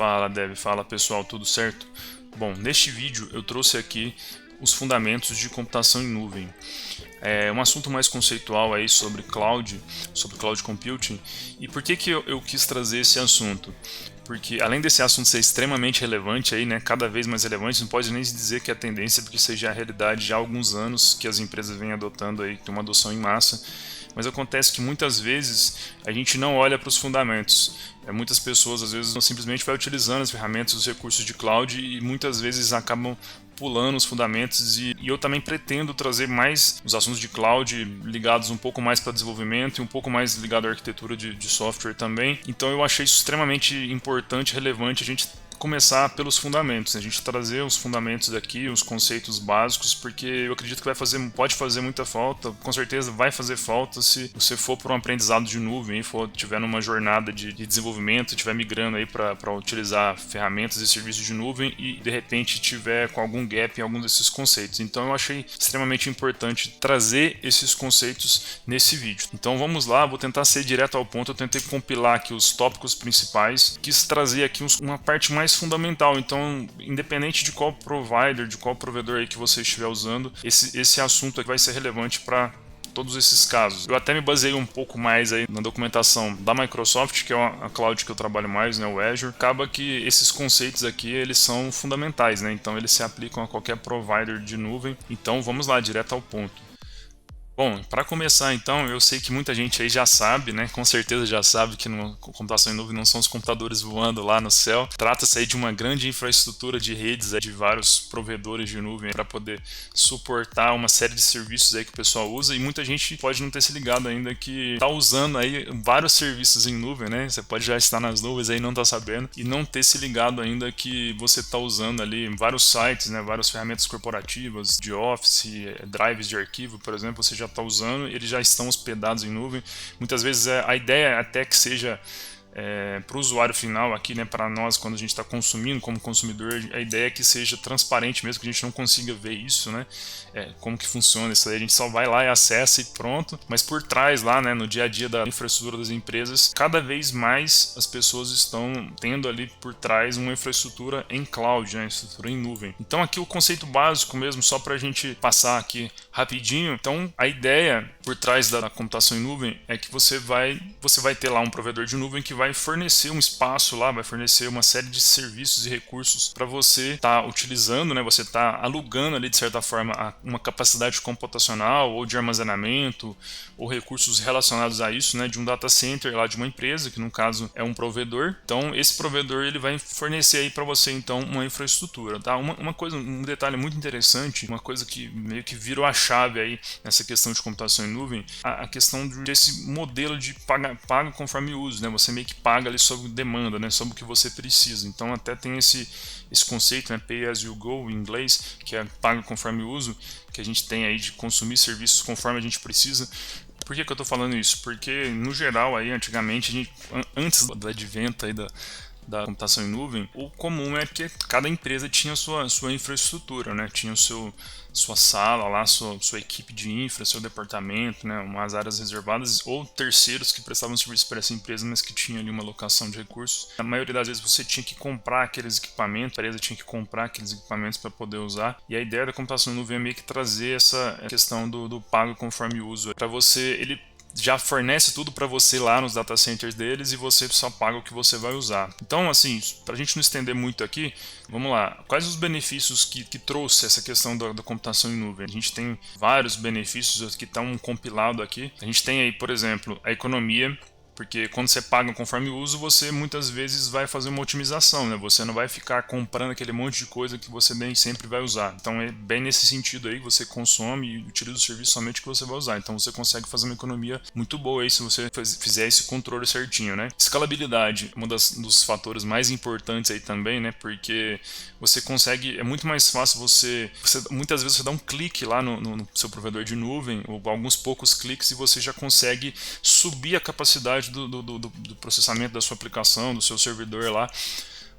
Fala, Dev, fala pessoal, tudo certo? Bom, neste vídeo eu trouxe aqui os fundamentos de computação em nuvem. É um assunto mais conceitual aí sobre cloud computing. E por que eu quis trazer esse assunto? Porque além desse assunto ser extremamente relevante aí, né, cada vez mais relevante, não pode nem dizer que é a tendência, porque isso já é a realidade já há alguns anos que as empresas vêm adotando aí, tem uma adoção em massa. Mas acontece que muitas vezes a gente não olha para os fundamentos. Muitas pessoas às vezes simplesmente vai utilizando as ferramentas, os recursos de cloud e muitas vezes acabam pulando os fundamentos e eu também pretendo trazer mais os assuntos de cloud ligados um pouco mais para desenvolvimento e um pouco mais ligado à arquitetura de software também. Então eu achei isso extremamente importante e relevante a gente começar pelos fundamentos, a gente trazer os fundamentos aqui, os conceitos básicos, porque eu acredito que pode fazer muita falta, com certeza vai fazer falta se você for para um aprendizado de nuvem, tiver numa jornada de desenvolvimento, estiver migrando aí para utilizar ferramentas e serviços de nuvem e de repente tiver com algum gap em algum desses conceitos. Então eu achei extremamente importante trazer esses conceitos nesse vídeo. Então vamos lá, vou tentar ser direto ao ponto, eu tentei compilar aqui os tópicos principais, quis trazer aqui uma parte mais fundamental. Então, independente de qual provider, de qual provedor aí que você estiver usando, esse assunto aqui vai ser relevante para todos esses casos. Eu até me baseei um pouco mais aí na documentação da Microsoft, que é a cloud que eu trabalho mais, né, o Azure. Acaba que esses conceitos aqui, eles são fundamentais, né? Então eles se aplicam a qualquer provider de nuvem. Então vamos lá, direto ao ponto. Bom, para começar então, eu sei que muita gente aí já sabe, né? Com certeza já sabe que computação em nuvem não são os computadores voando lá no céu. Trata-se aí de uma grande infraestrutura de redes de vários provedores de nuvem para poder suportar uma série de serviços aí que o pessoal usa e muita gente pode não ter se ligado ainda que está usando aí vários serviços em nuvem, né? Você pode já estar nas nuvens aí e não tá sabendo e não ter se ligado ainda que você está usando ali vários sites, né? Várias ferramentas corporativas de Office, drives de arquivo, por exemplo, você já está usando, eles já estão hospedados em nuvem. Muitas vezes a ideia é até que seja para o usuário final aqui, né, para nós quando a gente está consumindo como consumidor, a ideia é que seja transparente mesmo, que a gente não consiga ver isso, né, como que funciona isso aí, a gente só vai lá e acessa e pronto, mas por trás lá, né, no dia a dia da infraestrutura das empresas, cada vez mais as pessoas estão tendo ali por trás uma infraestrutura em cloud, né, infraestrutura em nuvem. Então aqui o conceito básico mesmo, só para a gente passar aqui rapidinho, então a ideia por trás da computação em nuvem é que você vai ter lá um provedor de nuvem que vai fornecer um espaço lá, vai fornecer uma série de serviços e recursos para você estar utilizando, né? Você está alugando ali de certa forma uma capacidade computacional ou de armazenamento ou recursos relacionados a isso, né? De um data center lá de uma empresa, que no caso é um provedor. Então esse provedor ele vai fornecer aí para você então uma infraestrutura, tá? Um detalhe muito interessante, uma coisa que meio que virou a chave aí nessa questão de computação em nuvem, a questão desse modelo de paga conforme uso, né? Você meio que paga ali sob demanda, né? Sobre o que você precisa. Então até tem esse conceito, né? Pay as you go em inglês, que é paga conforme uso, que a gente tem aí de consumir serviços conforme a gente precisa. Por que eu estou falando isso? Porque no geral aí antigamente antes do advento aí da computação em nuvem, o comum é que cada empresa tinha sua infraestrutura, né? Tinha sua sala lá, sua equipe de infra, seu departamento, né? Umas áreas reservadas ou terceiros que prestavam serviço para essa empresa, mas que tinha ali uma alocação de recursos. A maioria das vezes você tinha que comprar aqueles equipamentos, a empresa tinha que comprar aqueles equipamentos para poder usar. E a ideia da computação em nuvem é meio que trazer essa questão do pago conforme uso. Para você, ele já fornece tudo para você lá nos data centers deles e você só paga o que você vai usar. Então, assim, para a gente não estender muito aqui, vamos lá. Quais os benefícios que trouxe essa questão da computação em nuvem? A gente tem vários benefícios que estão compilados aqui. A gente tem aí, por exemplo, a economia, porque quando você paga conforme uso, você muitas vezes vai fazer uma otimização, né? Você não vai ficar comprando aquele monte de coisa que você nem sempre vai usar. Então é bem nesse sentido aí, você consome e utiliza o serviço somente que você vai usar. Então você consegue fazer uma economia muito boa aí se você fizer esse controle certinho, né? Escalabilidade, dos fatores mais importantes aí também, né? Porque você consegue, é muito mais fácil você muitas vezes você dá um clique lá no seu provedor de nuvem, ou alguns poucos cliques, e você já consegue subir a capacidade do processamento da sua aplicação, do seu servidor lá,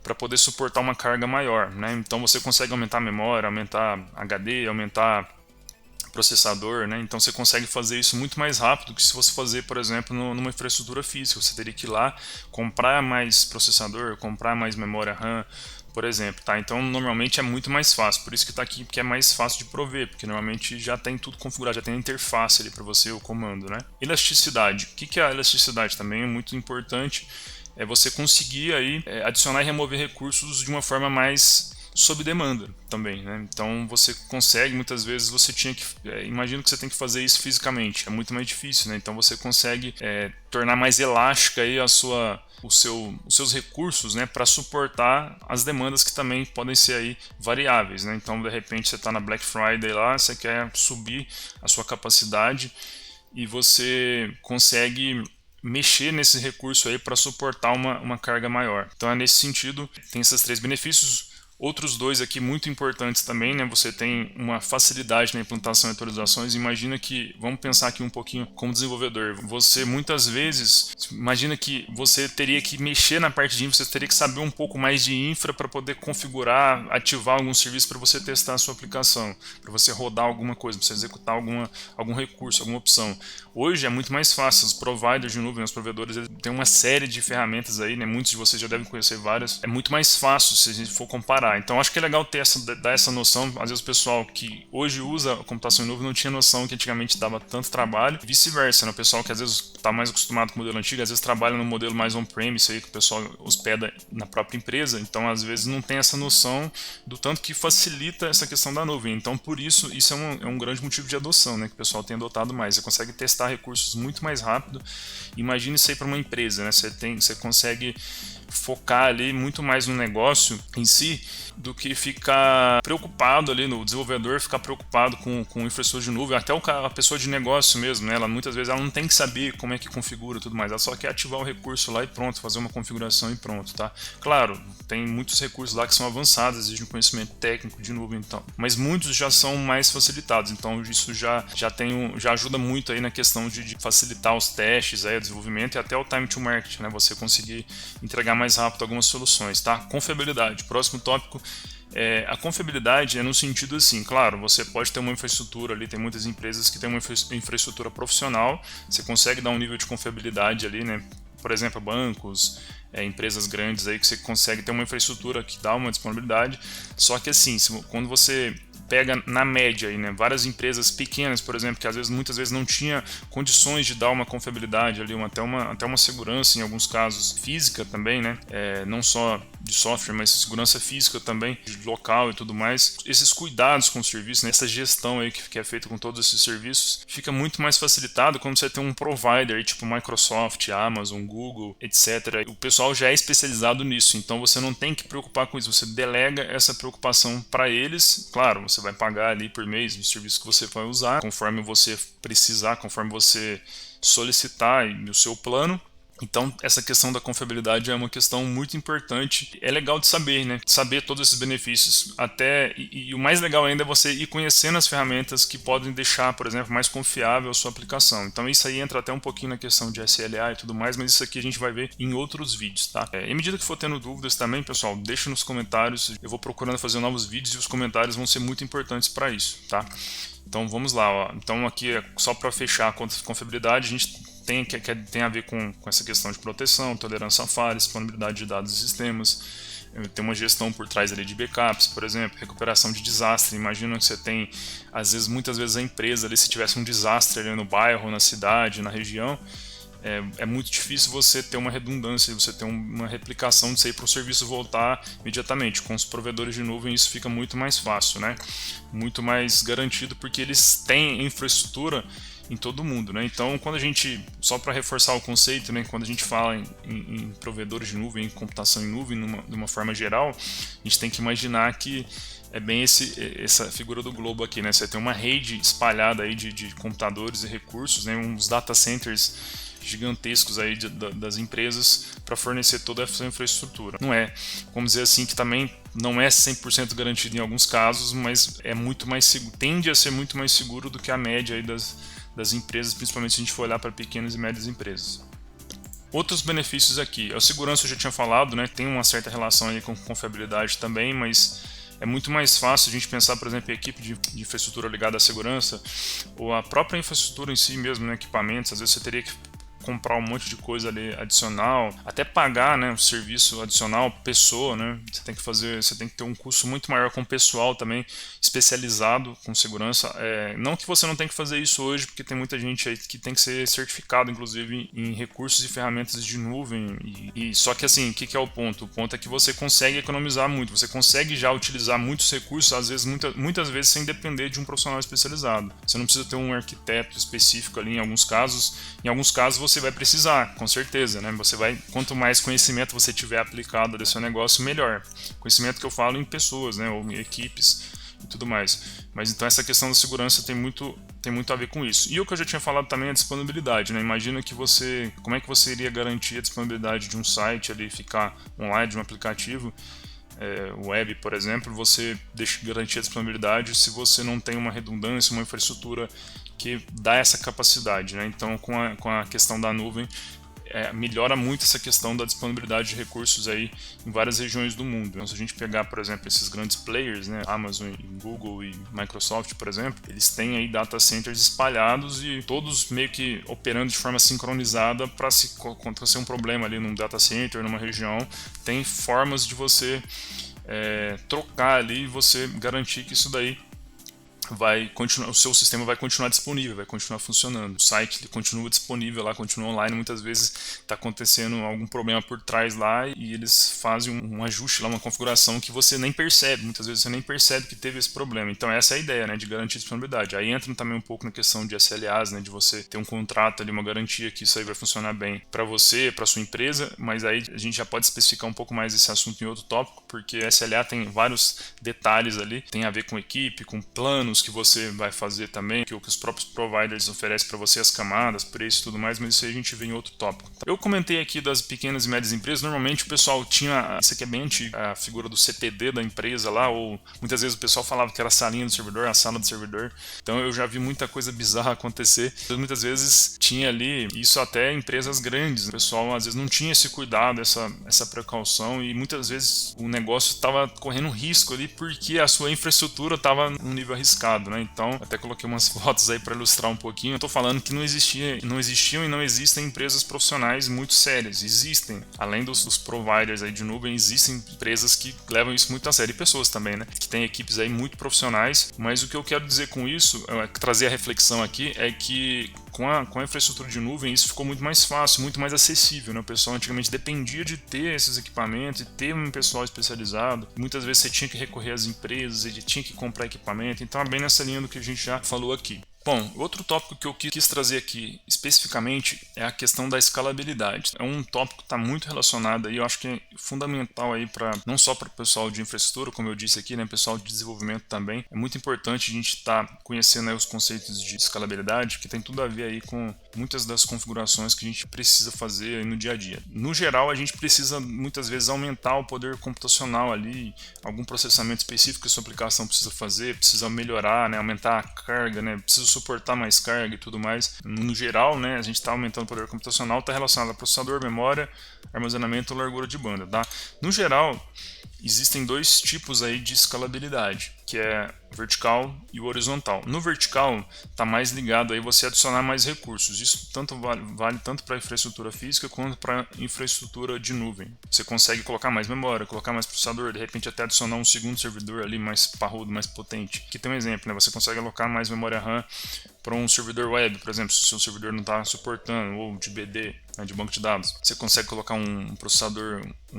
para poder suportar uma carga maior, né? Então você consegue aumentar a memória, aumentar HD, aumentar processador, né? Então você consegue fazer isso muito mais rápido que se você fazer, por exemplo, numa infraestrutura física. Você teria que ir lá, comprar mais processador, comprar mais memória RAM, por exemplo, tá? Então normalmente é muito mais fácil, por isso que está aqui, porque é mais fácil de prover, porque normalmente já tem tudo configurado, já tem a interface ali para você, o comando, né? Elasticidade. O que é a elasticidade? Também é muito importante, é você conseguir aí adicionar e remover recursos de uma forma mais sob demanda também, né? Então você consegue, muitas vezes você tinha que, imagino que você tem que fazer isso fisicamente, é muito mais difícil, né? Então você consegue tornar mais elástica aí os seus recursos, né, para suportar as demandas que também podem ser aí variáveis, né? Então de repente você está na Black Friday lá, você quer subir a sua capacidade e você consegue mexer nesse recurso aí para suportar uma carga maior. Então é nesse sentido, tem esses 3 benefícios. Outros 2 aqui muito importantes também, né? Você tem uma facilidade na implantação e atualizações. Imagina que, vamos pensar aqui um pouquinho como desenvolvedor. Você muitas vezes, imagina que você teria que mexer na parte de infra, você teria que saber um pouco mais de infra para poder configurar, ativar algum serviço para você testar a sua aplicação, para você rodar alguma coisa, para você executar algum recurso, alguma opção. Hoje é muito mais fácil, os providers de nuvem, os provedores, eles têm uma série de ferramentas aí, né? Muitos de vocês já devem conhecer várias. É muito mais fácil se a gente for comparar. Então acho que é legal dar essa noção. Às vezes o pessoal que hoje usa a computação em nuvem não tinha noção que antigamente dava tanto trabalho. Vice-versa, né? O pessoal que às vezes está mais acostumado com o modelo antigo, às vezes trabalha no modelo mais on-premise aí, que o pessoal hospeda na própria empresa. Então às vezes não tem essa noção do tanto que facilita essa questão da nuvem. Então por isso é um grande motivo de adoção, né? Que o pessoal tem adotado mais. Você consegue testar recursos muito mais rápido. Imagine isso aí para uma empresa, né? Você consegue focar ali muito mais no negócio em si do que ficar preocupado ali no desenvolvedor, ficar preocupado com infraestrutura de nuvem, até a pessoa de negócio mesmo, né? Ela muitas vezes ela não tem que saber como é que configura e tudo mais, ela só quer ativar o recurso lá e pronto, fazer uma configuração e pronto, tá? Claro, tem muitos recursos lá que são avançados, exigem conhecimento técnico de nuvem, então, mas muitos já são mais facilitados, então isso já ajuda muito aí na questão de facilitar os testes, aí, o desenvolvimento e até o time to market, né? Você conseguir entregar mais rápido algumas soluções, tá? Confiabilidade, próximo tópico. A confiabilidade é no sentido assim, claro, você pode ter uma infraestrutura ali, tem muitas empresas que têm uma infraestrutura profissional, você consegue dar um nível de confiabilidade ali, né? Por exemplo, bancos, empresas grandes aí que você consegue ter uma infraestrutura que dá uma disponibilidade, só que assim, quando você pega na média aí, né, várias empresas pequenas, por exemplo, que muitas vezes não tinha condições de dar uma confiabilidade ali, até uma segurança em alguns casos, física também, né, não só de software, mas segurança física também, de local e tudo mais. Esses cuidados com o serviço, né, essa gestão aí que é feita com todos esses serviços, fica muito mais facilitado quando você tem um provider aí, tipo Microsoft, Amazon, Google, etc. O pessoal já é especializado nisso, então você não tem que preocupar com isso, você delega essa preocupação para eles. Claro, você vai pagar ali por mês o serviço que você vai usar, conforme você precisar, conforme você solicitar e o seu plano. Então, essa questão da confiabilidade é uma questão muito importante. É legal de saber, né? Saber todos esses benefícios. E o mais legal ainda é você ir conhecendo as ferramentas que podem deixar, por exemplo, mais confiável a sua aplicação. Então, isso aí entra até um pouquinho na questão de SLA e tudo mais, mas isso aqui a gente vai ver em outros vídeos, tá? Em medida que for tendo dúvidas também, pessoal, deixa nos comentários. Eu vou procurando fazer novos vídeos e os comentários vão ser muito importantes para isso, tá? Então, vamos lá, ó. Então, aqui é só para fechar a confiabilidade, a gente tem a ver com essa questão de proteção, tolerância a falhas, disponibilidade de dados e sistemas, tem uma gestão por trás ali de backups, por exemplo, recuperação de desastre. Imagina que você tem, muitas vezes a empresa ali, se tivesse um desastre ali no bairro, na cidade, na região, é muito difícil você ter uma redundância, você ter uma replicação disso aí para o serviço voltar imediatamente. Com os provedores de nuvem isso fica muito mais fácil, né? Muito mais garantido, porque eles têm infraestrutura em todo mundo, né? Então, quando a gente, só para reforçar o conceito, né, quando a gente fala em provedores de nuvem, em computação em nuvem, de uma forma geral, a gente tem que imaginar que é bem essa figura do globo aqui, né? Você tem uma rede espalhada aí de computadores e recursos, né? Uns data centers gigantescos aí das empresas para fornecer toda essa infraestrutura. Não é, vamos dizer assim, que também não é 100% garantido em alguns casos, mas é muito mais seguro, tende a ser muito mais seguro do que a média aí das empresas, principalmente se a gente for olhar para pequenas e médias empresas. Outros benefícios aqui, a segurança eu já tinha falado, né, tem uma certa relação aí com confiabilidade também, mas é muito mais fácil a gente pensar, por exemplo, em equipe de infraestrutura ligada à segurança, ou a própria infraestrutura em si mesmo, né, equipamentos. Às vezes você teria que comprar um monte de coisa ali adicional, até pagar, né, um serviço adicional pessoa, né? Você tem que ter um custo muito maior com pessoal também especializado com segurança. Não que você não tenha que fazer isso hoje, porque tem muita gente aí que tem que ser certificado, inclusive em recursos e ferramentas de nuvem. E só que assim, o que é o ponto? O ponto é que você consegue economizar muito, você consegue já utilizar muitos recursos, às vezes muitas vezes sem depender de um profissional especializado. Você não precisa ter um arquiteto específico ali em alguns casos. Em alguns casos você vai precisar, com certeza, né? Quanto mais conhecimento você tiver aplicado desse seu negócio, melhor. Conhecimento que eu falo em pessoas, né? Ou em equipes e tudo mais. Mas então essa questão da segurança tem muito a ver com isso. E o que eu já tinha falado também é a disponibilidade, né? Imagina que como é que você iria garantir a disponibilidade de um site ali, ficar online, de um aplicativo, web, por exemplo, você deixa garantir a disponibilidade se você não tem uma redundância, uma infraestrutura que dá essa capacidade, né? Então, com a questão da nuvem, melhora muito essa questão da disponibilidade de recursos aí em várias regiões do mundo. Então, se a gente pegar, por exemplo, esses grandes players, né, Amazon, Google e Microsoft, por exemplo, eles têm aí data centers espalhados e todos meio que operando de forma sincronizada para se acontecer um problema ali num data center, numa região, tem formas de você trocar ali e você garantir que isso daí o seu sistema vai continuar disponível, vai continuar funcionando. O site continua disponível lá, continua online. Muitas vezes está acontecendo algum problema por trás lá e eles fazem um ajuste lá, uma configuração que você nem percebe. Muitas vezes você nem percebe que teve esse problema. Então essa é a ideia, né, de garantir disponibilidade. Aí entra também um pouco na questão de SLAs, né, de você ter um contrato ali, uma garantia que isso aí vai funcionar bem para você, para sua empresa. Mas aí a gente já pode especificar um pouco mais esse assunto em outro tópico, porque SLA tem vários detalhes ali, tem a ver com equipe, com planos que você vai fazer também, que os próprios providers oferecem para você, as camadas, preço e tudo mais, mas isso aí a gente vê em outro tópico. Eu comentei aqui das pequenas e médias empresas. Normalmente o pessoal tinha, isso aqui é bem antigo, a figura do CPD da empresa lá, ou muitas vezes o pessoal falava que era a salinha do servidor, a sala do servidor. Então eu já vi muita coisa bizarra acontecer. Muitas vezes tinha ali, isso até empresas grandes, o pessoal às vezes não tinha esse cuidado, essa precaução, e muitas vezes o negócio estava correndo risco ali porque a sua infraestrutura estava num nível arriscado, né? Então, até coloquei umas fotos aí para ilustrar um pouquinho. Eu tô falando que não existiam e não existem empresas profissionais muito sérias. Existem, além dos providers aí de nuvem, existem empresas que levam isso muito a sério, e pessoas também, né? Que têm equipes aí muito profissionais. Mas o que eu quero dizer com isso, trazer a reflexão aqui, é que com a infraestrutura de nuvem isso ficou muito mais fácil, muito mais acessível, né? O pessoal antigamente dependia de ter esses equipamentos e ter um pessoal especializado. Muitas vezes você tinha que recorrer às empresas, ele tinha que comprar equipamento. Então é bem nessa linha do que a gente já falou aqui. Bom, outro tópico que eu quis trazer aqui especificamente é a questão da escalabilidade. É um tópico que está muito relacionado aí, eu acho que é fundamental aí não só para o pessoal de infraestrutura, como eu disse aqui, né, pessoal de desenvolvimento também. É muito importante a gente estar conhecendo aí os conceitos de escalabilidade, que tem tudo a ver aí com muitas das configurações que a gente precisa fazer aí no dia a dia. No geral, a gente precisa muitas vezes aumentar o poder computacional ali, algum processamento específico que a sua aplicação precisa fazer, precisa melhorar, né, aumentar a carga, né, precisa suportar mais carga e tudo mais. No geral, né, a gente está aumentando o poder computacional, está relacionado a processador, memória, armazenamento e largura de banda, tá? No geral, existem dois tipos aí de escalabilidade, que é vertical e o horizontal. No vertical está mais ligado aí você adicionar mais recursos. Isso vale tanto para infraestrutura física quanto para infraestrutura de nuvem. Você consegue colocar mais memória, colocar mais processador, de repente até adicionar um segundo servidor ali mais parrudo, mais potente. Aqui tem um exemplo, né? Você consegue alocar mais memória RAM para um servidor web, por exemplo, se o seu servidor não está suportando, ou de BD, né, de banco de dados. Você consegue colocar um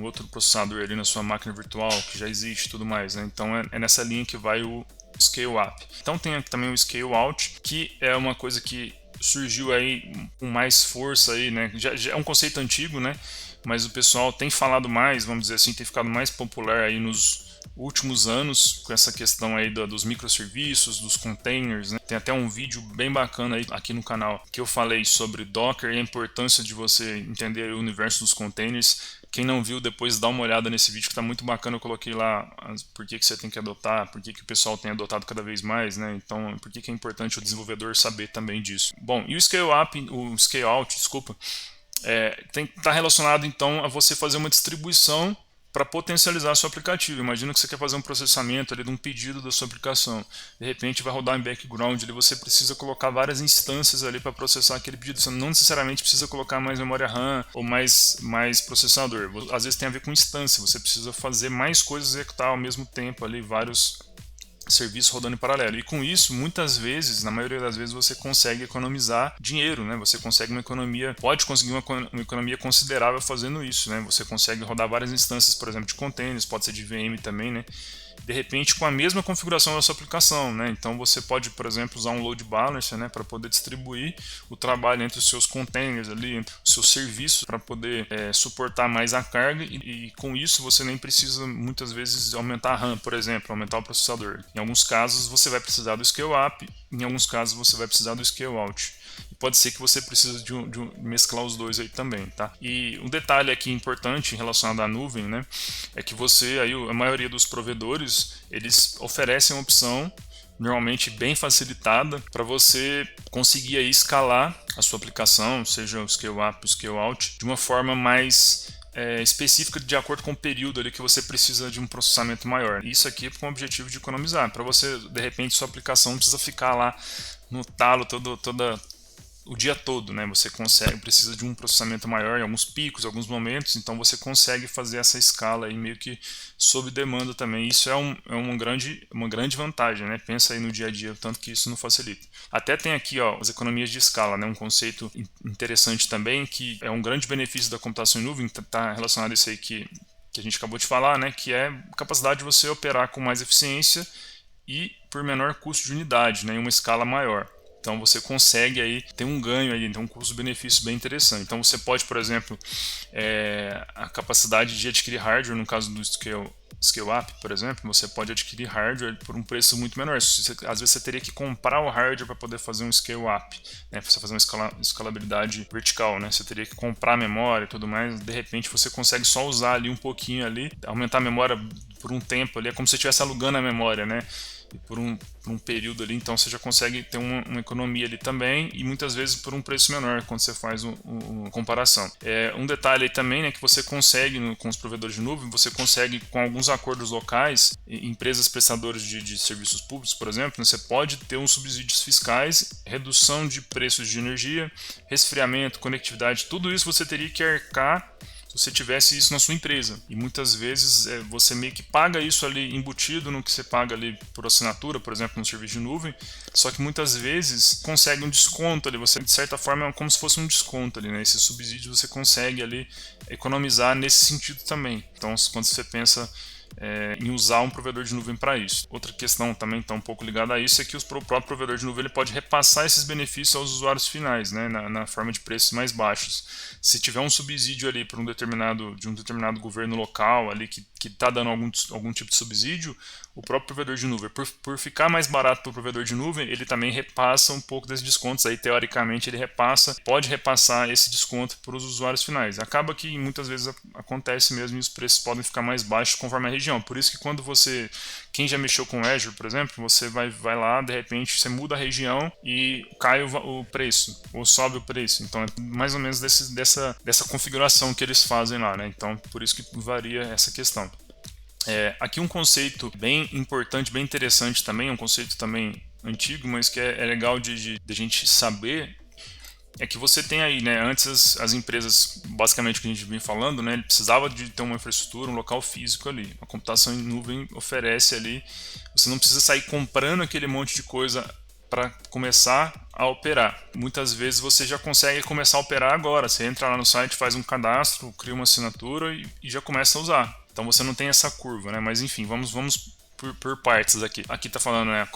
outro processador ali na sua máquina virtual que já existe e tudo mais, né? Então é nessa linha que vai o scale up. Então tem também o scale out, que é uma coisa que surgiu aí com mais força aí, né? Já é um conceito antigo, né? Mas o pessoal tem falado mais, vamos dizer assim, tem ficado mais popular aí nos últimos anos com essa questão aí dos microserviços, dos containers, né? Tem até um vídeo bem bacana aí aqui no canal que eu falei sobre Docker e a importância de você entender o universo dos containers. Quem não viu, depois dá uma olhada nesse vídeo que está muito bacana. Eu coloquei lá por que você tem que adotar, por que o pessoal tem adotado cada vez mais, né? Então, por que é importante o desenvolvedor saber também disso. Bom, e o scale out, desculpa, está relacionado então a você fazer uma distribuição para potencializar seu aplicativo. Imagina que você quer fazer um processamento ali de um pedido da sua aplicação. De repente vai rodar em background, ali você precisa colocar várias instâncias ali para processar aquele pedido. Você não necessariamente precisa colocar mais memória RAM ou mais processador. Às vezes tem a ver com instância, você precisa fazer mais coisas executar ao mesmo tempo ali, vários serviços rodando em paralelo. E com isso, muitas vezes, na maioria das vezes, você consegue economizar dinheiro, né? Você consegue uma economia, pode conseguir uma economia considerável fazendo isso, né? Você consegue rodar várias instâncias, por exemplo, de containers, pode ser de VM também, né? De repente com a mesma configuração da sua aplicação, né? Então você pode, por exemplo, usar um load balancer, né, para poder distribuir o trabalho entre os seus containers ali, entre os seus serviços, para poder suportar mais a carga e com isso você nem precisa muitas vezes aumentar a RAM, por exemplo, aumentar o processador. Em alguns casos você vai precisar do scale up, em alguns casos você vai precisar do scale out. Pode ser que você precise de mesclar os dois aí também, tá? E um detalhe aqui importante relacionado à nuvem, né, é que você, aí a maioria dos provedores, eles oferecem uma opção normalmente bem facilitada para você conseguir aí escalar a sua aplicação, seja o scale up ou o scale out, de uma forma mais específica de acordo com o período ali que você precisa de um processamento maior. Isso aqui é com o objetivo de economizar. Para você, de repente, sua aplicação não precisa ficar lá no talo o dia todo, né? Você precisa de um processamento maior em alguns picos, em alguns momentos, então você consegue fazer essa escala aí meio que sob demanda também. Isso é uma grande vantagem, né? Pensa aí no dia a dia, tanto que isso não facilita. Até tem aqui, ó, as economias de escala, né? Um conceito interessante também, que é um grande benefício da computação em nuvem, está relacionado a isso aí que a gente acabou de falar, né? Que é a capacidade de você operar com mais eficiência e por menor custo de unidade, né? Em uma escala maior. Então você consegue aí ter um ganho aí, então um custo-benefício bem interessante. Então você pode, por exemplo, a capacidade de adquirir hardware, no caso do scale up, por exemplo, você pode adquirir hardware por um preço muito menor. Às vezes você teria que comprar o hardware para poder fazer um scale up, né, para você fazer uma escalabilidade vertical, né? Você teria que comprar memória e tudo mais. De repente você consegue só usar ali um pouquinho ali, aumentar a memória por um tempo ali, é como se você estivesse alugando a memória, né? Por um período ali, então você já consegue ter uma economia ali também e muitas vezes por um preço menor quando você faz uma comparação. Um detalhe aí também, né, que você consegue com os provedores de nuvem, você consegue com alguns acordos locais, empresas prestadoras de serviços públicos, por exemplo, você pode ter uns subsídios fiscais, redução de preços de energia, resfriamento, conectividade, tudo isso você teria que arcar se você tivesse isso na sua empresa. E muitas vezes você meio que paga isso ali embutido no que você paga ali por assinatura, por exemplo, no serviço de nuvem, só que muitas vezes consegue um desconto ali, você de certa forma é como se fosse um desconto ali, né? Esse subsídio você consegue ali economizar nesse sentido também. Então, quando você pensa em usar um provedor de nuvem para isso. Outra questão também está um pouco ligada a isso é que o próprio provedor de nuvem ele pode repassar esses benefícios aos usuários finais, né, na forma de preços mais baixos. Se tiver um subsídio ali para um determinado governo local ali que está dando algum tipo de subsídio, o próprio provedor de nuvem, por ficar mais barato para o provedor de nuvem, ele também repassa um pouco desses descontos. Aí, teoricamente, ele pode repassar esse desconto para os usuários finais. Acaba que muitas vezes acontece mesmo e os preços podem ficar mais baixos conforme a região. Por isso que quando quem já mexeu com Azure, por exemplo, você vai lá, de repente, você muda a região e cai o preço, ou sobe o preço. Então, é mais ou menos dessa configuração que eles fazem lá, né? Então, por isso que varia essa questão. Aqui um conceito bem importante, bem interessante também, um conceito também antigo, mas que é legal de gente saber, é que você tem aí, né, antes as empresas, basicamente o que a gente vem falando, né, ele precisava de ter uma infraestrutura, um local físico ali. A computação em nuvem oferece ali, você não precisa sair comprando aquele monte de coisa para começar a operar. Muitas vezes você já consegue começar a operar agora, você entra lá no site, faz um cadastro, cria uma assinatura e já começa a usar. Então você não tem essa curva, né? Mas enfim, vamos por partes aqui. Aqui está falando, né,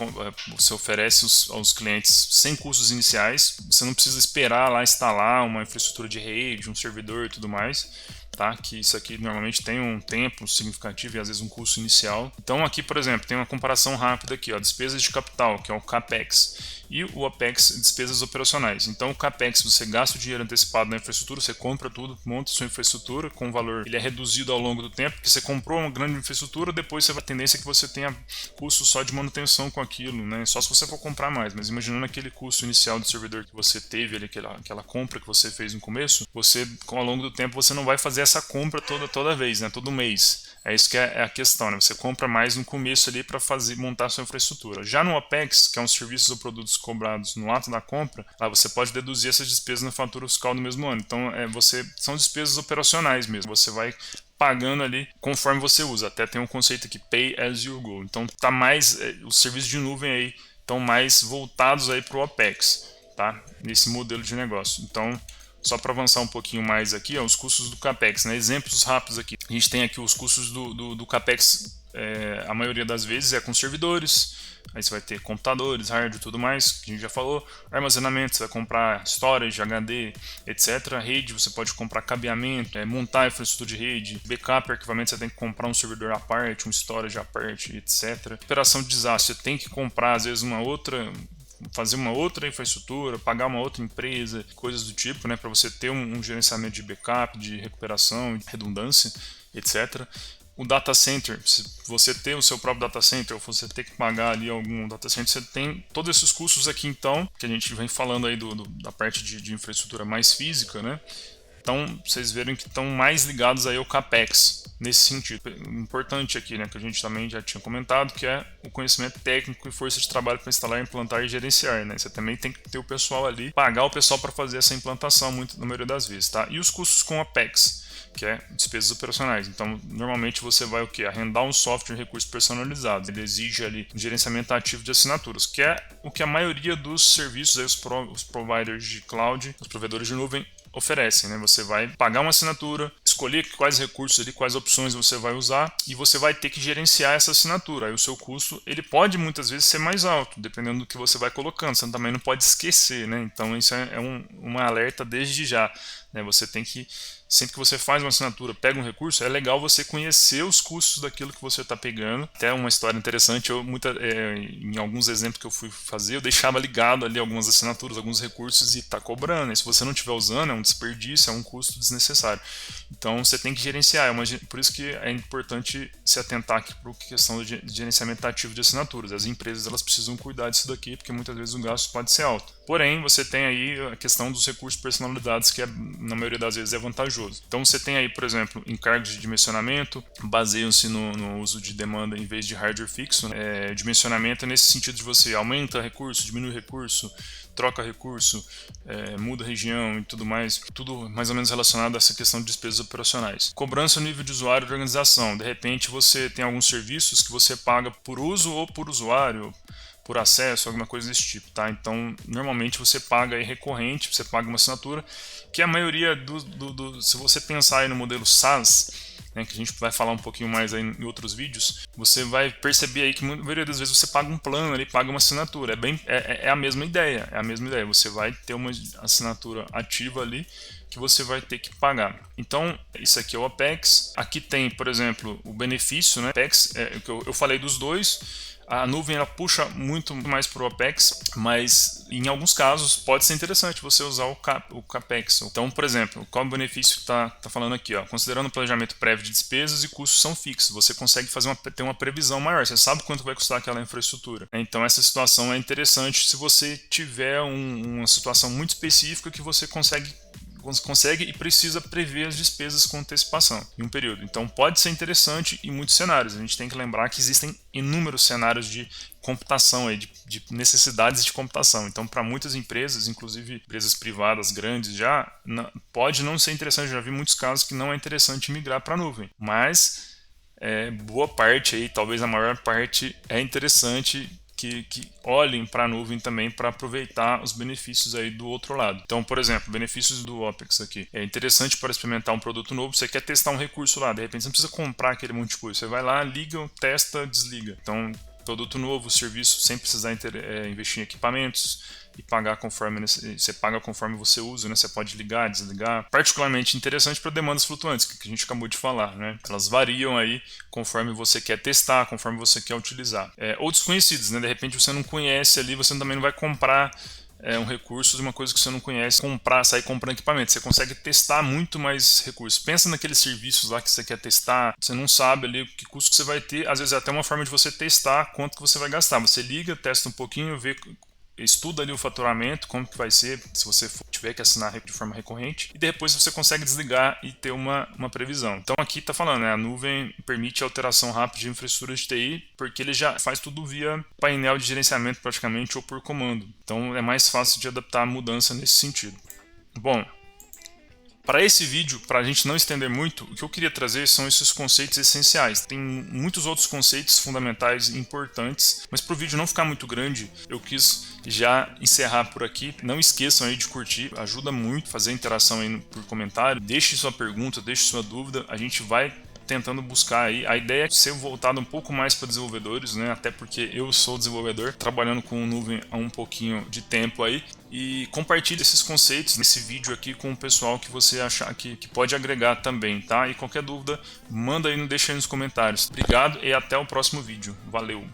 você oferece aos clientes sem custos iniciais, você não precisa esperar lá instalar uma infraestrutura de rede, um servidor e tudo mais, tá? Que isso aqui normalmente tem um tempo significativo e às vezes um custo inicial. Então aqui, por exemplo, tem uma comparação rápida aqui, ó, despesas de capital, que é o CAPEX, e o OPEX, despesas operacionais. Então o CAPEX, você gasta o dinheiro antecipado na infraestrutura, você compra tudo, monta sua infraestrutura com valor, ele é reduzido ao longo do tempo, porque você comprou uma grande infraestrutura, depois a tendência é que você tenha custo só de manutenção com aquilo, né? Só se você for comprar mais, mas imaginando aquele custo inicial do servidor que você teve, ali, aquela compra que você fez no começo, você, ao longo do tempo, você não vai fazer essa compra toda vez, né? Todo mês. É isso que é a questão, né? Você compra mais no começo ali para montar a sua infraestrutura. Já no OPEX, que é um serviços ou produtos cobrados no ato da compra, lá você pode deduzir essas despesas na fatura fiscal do mesmo ano. Então, são despesas operacionais mesmo. Você vai pagando ali conforme você usa. Até tem um conceito aqui, Pay as you go. Então, tá mais os serviços de nuvem aí estão mais voltados aí para o OPEX, tá? Nesse modelo de negócio. Então, só para avançar um pouquinho mais aqui, os custos do CAPEX, né? Exemplos rápidos aqui. A gente tem aqui os custos do CAPEX, a maioria das vezes é com servidores, aí você vai ter computadores, hardware e tudo mais, que a gente já falou. Armazenamento, você vai comprar storage, HD, etc. Rede, você pode comprar cabeamento, montar a infraestrutura de rede. Backup, arquivamento, você tem que comprar um servidor à parte, um storage à parte, etc. Operação de desastre, você tem que comprar às vezes fazer uma outra infraestrutura, pagar uma outra empresa, coisas do tipo, né, para você ter um gerenciamento de backup, de recuperação, de redundância, etc. O data center, se você ter o seu próprio data center ou você ter que pagar ali algum data center, você tem todos esses custos aqui então, que a gente vem falando aí da parte de infraestrutura mais física, né? Então, vocês verem que estão mais ligados aí ao CAPEX, nesse sentido. Importante aqui, né, que a gente também já tinha comentado, que é o conhecimento técnico e força de trabalho para instalar, implantar e gerenciar, né? Você também tem que ter o pessoal ali, pagar o pessoal para fazer essa implantação, na maioria das vezes, tá? E os custos com APEX, que é despesas operacionais. Então, normalmente você vai o quê? Arrendar um software de recurso personalizado. Ele exige ali um gerenciamento ativo de assinaturas, que é o que a maioria dos serviços, aí, os providers de cloud, os provedores de nuvem, oferecem, né? Você vai pagar uma assinatura, escolher quais recursos ali, quais opções você vai usar e você vai ter que gerenciar essa assinatura. Aí o seu custo, ele pode muitas vezes ser mais alto, dependendo do que você vai colocando. Você também não pode esquecer, né? Então isso é uma alerta desde já, né? Você tem que, sempre que você faz uma assinatura, pega um recurso, é legal você conhecer os custos daquilo que você está pegando. Até uma história interessante, em alguns exemplos que eu fui fazer, eu deixava ligado ali algumas assinaturas, alguns recursos e está cobrando. E se você não estiver usando, é um desperdício, é um custo desnecessário. Então você tem que gerenciar, por isso que é importante se atentar aqui para a questão de gerenciamento ativo de assinaturas. As empresas elas precisam cuidar disso daqui, porque muitas vezes o gasto pode ser alto. Porém, você tem aí a questão dos recursos personalizados, que na maioria das vezes é vantajoso. Então você tem aí, por exemplo, encargos de dimensionamento, baseiam-se no uso de demanda em vez de hardware fixo. Dimensionamento é nesse sentido de você aumenta recurso, diminui recurso, troca recurso, muda região e tudo mais ou menos relacionado a essa questão de despesas operacionais. Cobrança no nível de usuário de organização. De repente você tem alguns serviços que você paga por uso ou por usuário, por acesso, alguma coisa desse tipo, tá? Então, normalmente você paga aí recorrente, você paga uma assinatura, que a maioria se você pensar aí no modelo SaaS, né, que a gente vai falar um pouquinho mais aí em outros vídeos, você vai perceber aí que a maioria das vezes você paga um plano ali, paga uma assinatura. É a mesma ideia, Você vai ter uma assinatura ativa ali que você vai ter que pagar. Então, isso aqui é o APEX. Aqui tem, por exemplo, o benefício, né? APEX, que eu falei dos dois. A nuvem ela puxa muito mais para o APEX, mas em alguns casos pode ser interessante você usar o CAPEX. Então, por exemplo, qual é o benefício que está falando aqui? Considerando o planejamento prévio de despesas e custos são fixos, você consegue ter uma previsão maior, você sabe quanto vai custar aquela infraestrutura. Então, essa situação é interessante se você tiver uma situação muito específica que você consegue e precisa prever as despesas com antecipação em um período. Então pode ser interessante em muitos cenários. A gente tem que lembrar que existem inúmeros cenários de computação, de necessidades de computação. Então para muitas empresas, inclusive empresas privadas grandes pode não ser interessante. Já vi muitos casos que não é interessante migrar para a nuvem, mas boa parte aí, talvez a maior parte, é interessante que olhem para a nuvem também para aproveitar os benefícios aí do outro lado. Então, por exemplo, benefícios do OPEX aqui. É interessante para experimentar um produto novo, você quer testar um recurso lá, de repente você não precisa comprar aquele monte de coisa, você vai lá, liga, testa, desliga. Então, produto novo, serviço, sem precisar investir em equipamentos e pagar conforme você paga conforme você usa, né? Você pode ligar, desligar. Particularmente interessante para demandas flutuantes, que a gente acabou de falar, né? Elas variam aí conforme você quer testar, conforme você quer utilizar. Ou desconhecidos, né? De repente você não conhece ali, você também não vai comprar um recurso de uma coisa que você não conhece, sair comprando equipamento. Você consegue testar muito mais recursos. Pensa naqueles serviços lá que você quer testar, você não sabe ali que custo que você vai ter, às vezes é até uma forma de você testar quanto que você vai gastar. Você liga, testa um pouquinho, vê estuda ali o faturamento, como que vai ser se você tiver que assinar de forma recorrente, e depois você consegue desligar e ter uma previsão. Então aqui está falando, né, a nuvem permite alteração rápida de infraestrutura de TI, porque ele já faz tudo via painel de gerenciamento praticamente ou por comando. Então é mais fácil de adaptar a mudança nesse sentido. Bom, para esse vídeo, para a gente não estender muito, o que eu queria trazer são esses conceitos essenciais. Tem muitos outros conceitos fundamentais e importantes, mas para o vídeo não ficar muito grande, eu quis já encerrar por aqui. Não esqueçam aí de curtir, ajuda muito fazer interação aí por comentário. Deixe sua pergunta, deixe sua dúvida, a gente vai tentando buscar aí. A ideia é ser voltado um pouco mais para desenvolvedores, né? Até porque eu sou desenvolvedor, trabalhando com nuvem há um pouquinho de tempo aí. E compartilhe esses conceitos nesse vídeo aqui com o pessoal que você achar que pode agregar também, tá? E qualquer dúvida, manda aí, deixa aí nos comentários. Obrigado e até o próximo vídeo. Valeu!